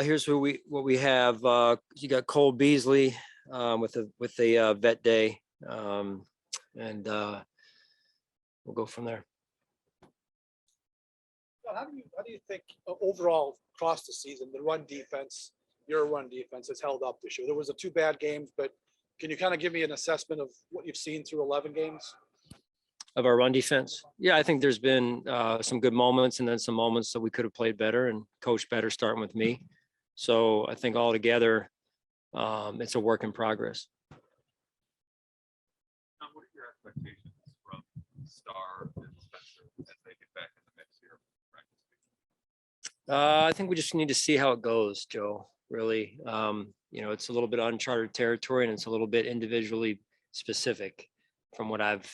Here's what we have. You got Cole Beasley with a vet day, and we'll go from there. How do you think overall across the season, the run defense, your run defense has held up this year? There was 2 bad games, but can you kind of give me an assessment of what you've seen through 11 games? Of our run defense? Yeah, I think there's been some good moments and then some moments that we could have played better and coached better, starting with me. So I think altogether, it's a work in progress. Now, what are your expectations from Star and Spencer as they get back in the mix here? I think we just need to see how it goes, Joe, really. It's a little bit uncharted territory and it's a little bit individually specific from what I've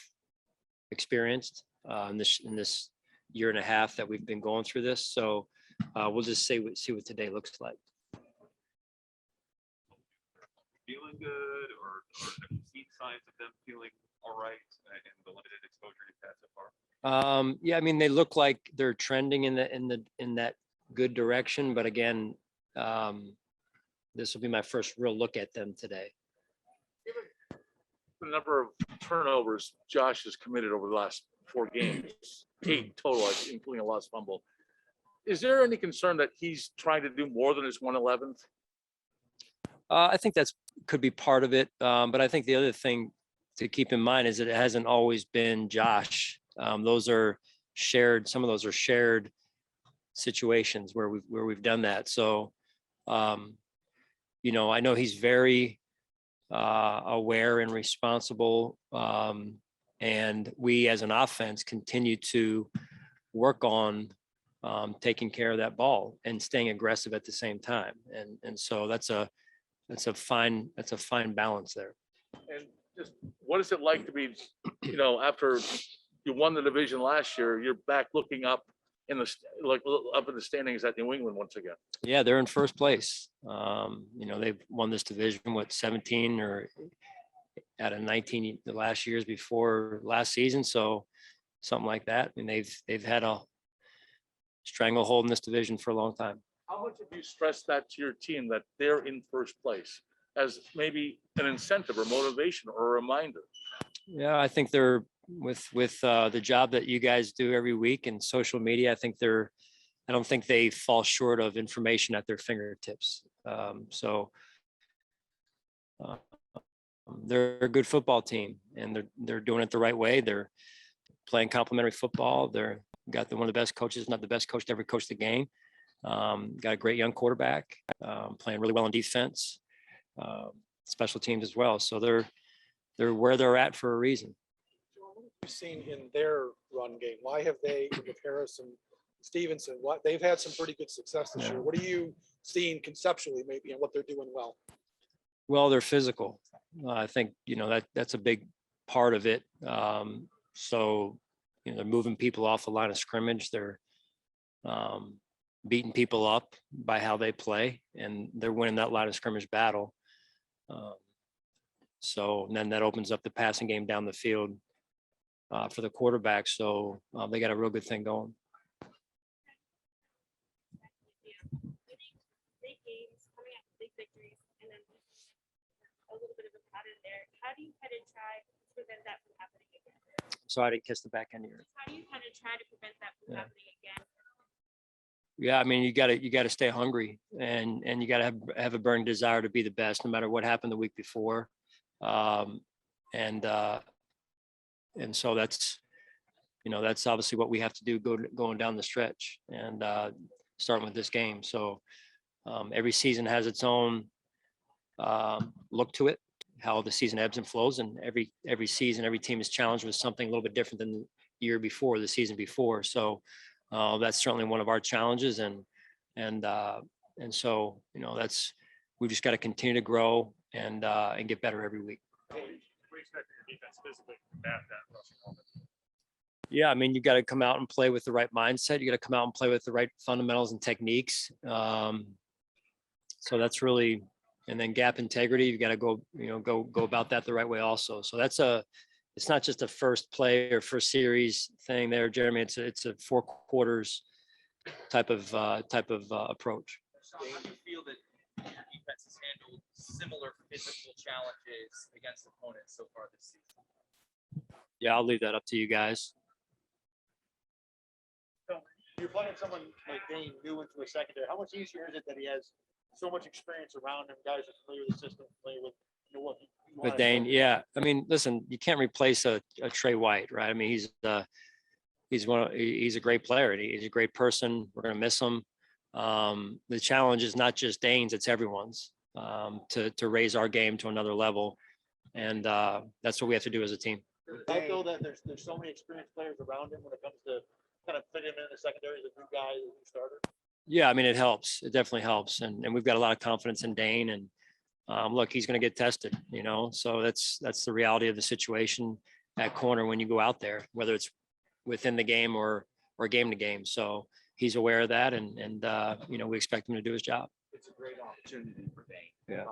experienced in this year and a half that we've been going through this. So we'll just see what today looks like. Feeling good, or have you seen signs of them feeling all right in the limited exposure you've had so far? Yeah, I mean, they look like they're trending in that good direction, but again, this will be my first real look at them today. The number of turnovers Josh has committed over the last 4 games, 8 total, including a lost fumble. Is there any concern that he's trying to do more than his 111th? I think that's could be part of it, but I think the other thing to keep in mind is that it hasn't always been Josh. Those are shared. Some of those are shared situations where we've done that. So, I know he's very aware and responsible, and we as an offense continue to work on taking care of that ball and staying aggressive at the same time. And so that's a fine balance there. And just what is it like to be, after you won the division last year, you're back looking up in the standings at New England once again? Yeah, they're in first place. They've won this division 17 or out of 19 the last years before last season, so something like that. I mean, they've had a stranglehold in this division for a long time. How much have you stressed that to your team that they're in first place as maybe an incentive or motivation or a reminder? Yeah, I think they're with the job that you guys do every week in social media. I don't think they fall short of information at their fingertips. They're a good football team, and they're doing it the right way. They're playing complementary football. They're got one of the best coaches, not the best coach to ever coach the game. Got a great young quarterback, playing really well on defense, special teams as well. So they're where they're at for a reason. What have you seen in their run game? Why have they, with Harris and Stevenson, they've had some pretty good success this year? What are you seeing conceptually, maybe, and what they're doing well? Well, they're physical. I think that's a big part of it. So they're moving people off the line of scrimmage. They're beating people up by how they play, and they're winning that line of scrimmage battle. So then that opens up the passing game down the field for the quarterback. So they got a real good thing going. Big games, coming out with big victories, and then a little bit of a pattern there. How do you kind of try to prevent that from happening again? So I didn't kiss the back end of your. How do you kind of try to prevent that from happening again? Yeah, I mean, you got to stay hungry, and you got to have a burning desire to be the best, no matter what happened the week before. And so that's obviously what we have to do going down the stretch, and starting with this game. So every season has its own look to it, how the season ebbs and flows, and every season, every team is challenged with something a little bit different than the year before, the season before. So that's certainly one of our challenges, and so we've just got to continue to grow and get better every week. We expect your defense physically to combat that rushing offense. Yeah, I mean, you got to come out and play with the right mindset. You got to come out and play with the right fundamentals and techniques. So that's really, and then gap integrity. You got to go about that the right way also. So it's not just a first play or first series thing there, Jeremy. It's a 4 quarters type of approach. Do you feel that your defense has handled similar physical challenges against opponents so far this season? Yeah, I'll leave that up to you guys. So you're playing someone like Dane new into a secondary. How much easier is it that he has so much experience around him? Guys are familiar with the system, familiar with what he With wanted Dane, to- yeah. I mean, listen, you can't replace a Trey White, right? I mean, he's a great player and he's a great person. We're gonna miss him. The challenge is not just Dane's, it's everyone's, to raise our game to another level. And that's what we have to do as a team. I feel that there's so many experienced players around him when it comes to kind of fit him in the secondary as a new guy, as a new starter. Yeah, I mean, it helps. It definitely helps. And we've got a lot of confidence in Dane. And look, he's going to get tested, so that's the reality of the situation at corner when you go out there, whether it's within the game or game to game. So he's aware of that. And we expect him to do his job. It's a great opportunity for Dane. Yeah.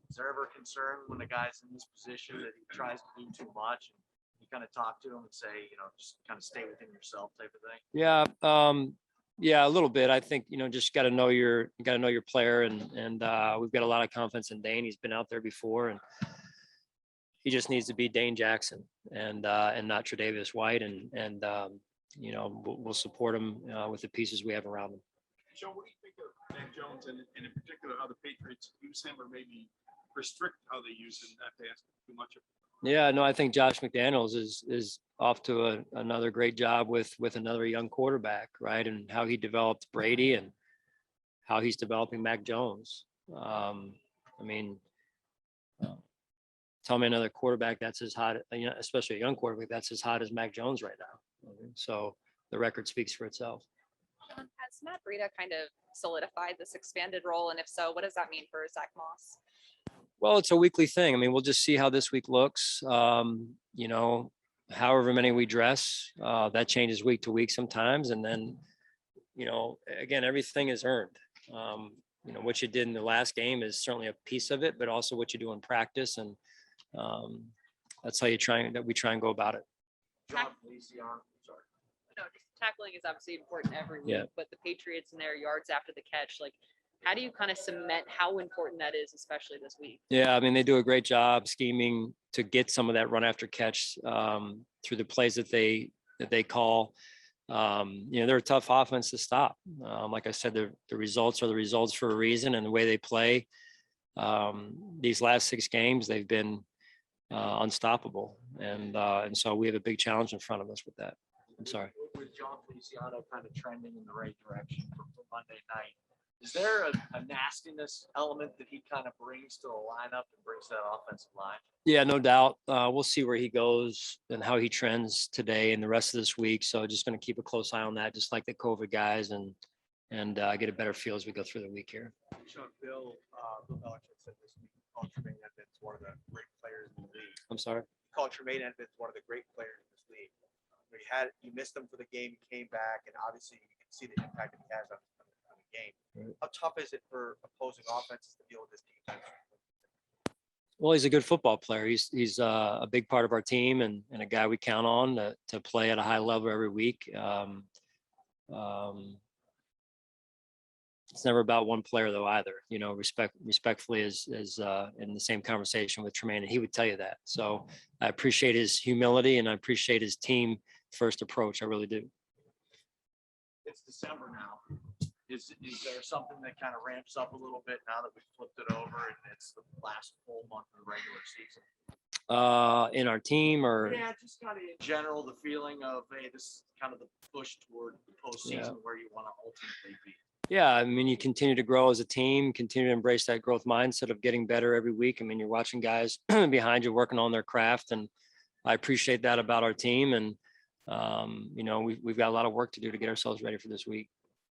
Is there ever concern when a guy's in this position that he tries to do too much? And you kind of talk to him and say, just kind of stay within yourself type of thing? Yeah. Yeah, a little bit. I think, just got to know your player and we've got a lot of confidence in Dane. He's been out there before and he just needs to be Dane Jackson and not Tre'Davious White. And we'll support him with the pieces we have around him. Joe, what do you think of Mac Jones and in particular how the Patriots use him or maybe restrict how they use him, not to ask too much of him? Yeah, no, I think Josh McDaniels is off to another great job with another young quarterback, right? And how he developed Brady and how he's developing Mac Jones. Tell me another quarterback that's as hot, especially a young quarterback that's as hot as Mac Jones right now. So the record speaks for itself. Has Matt Breida kind of solidified this expanded role? And if so, what does that mean for Zach Moss? Well, it's a weekly thing. I mean, we'll just see how this week looks. However many we dress, that changes week to week sometimes. And then, again, everything is earned. What you did in the last game is certainly a piece of it, but also what you do in practice. And that's how we try and go about it. John Feliciano, sorry. No, just tackling is obviously important every week, Yeah. but the Patriots and their yards after the catch, how do you kind of cement how important that is, especially this week? Yeah, I mean, they do a great job scheming to get some of that run after catch through the plays that they call. They're a tough offense to stop. Like I said, the results are the results for a reason, and the way they play. These last 6 games, they've been unstoppable, and so we have a big challenge in front of us with that. I'm sorry. With John Feliciano kind of trending in the right direction for Monday night, is there a nastiness element that he kind of brings to the lineup and brings to that offensive line? Yeah, no doubt. We'll see where he goes and how he trends today and the rest of this week. So just going to keep a close eye on that, just like the COVID guys, and get a better feel as we go through the week here. Sean, Bill Belichick said this week, called Tremaine Edmonds one of the great players in the league. I'm sorry. Called Tremaine Edmonds one of the great players in this league. You missed him for the game, he came back, and obviously you can see the impact that he has on the game. Right. How tough is it for opposing offenses to deal with this defense? Well, he's a good football player. He's a big part of our team and a guy we count on to play at a high level every week. It's never about one player though either. Respectfully is in the same conversation with Tremaine, and he would tell you that. So I appreciate his humility and I appreciate his team first approach. I really do. It's December now. Is there something that kind of ramps up a little bit now that we've flipped it over and it's the last full month of the regular season? In our team or Yeah, just kind of in general, the feeling of, hey, this is kind of the push toward the postseason where you want to ultimately be. Yeah, I mean, you continue to grow as a team, continue to embrace that growth mindset of getting better every week. I mean, you're watching guys behind you working on their craft, and I appreciate that about our team. And we've got a lot of work to do to get ourselves ready for this week.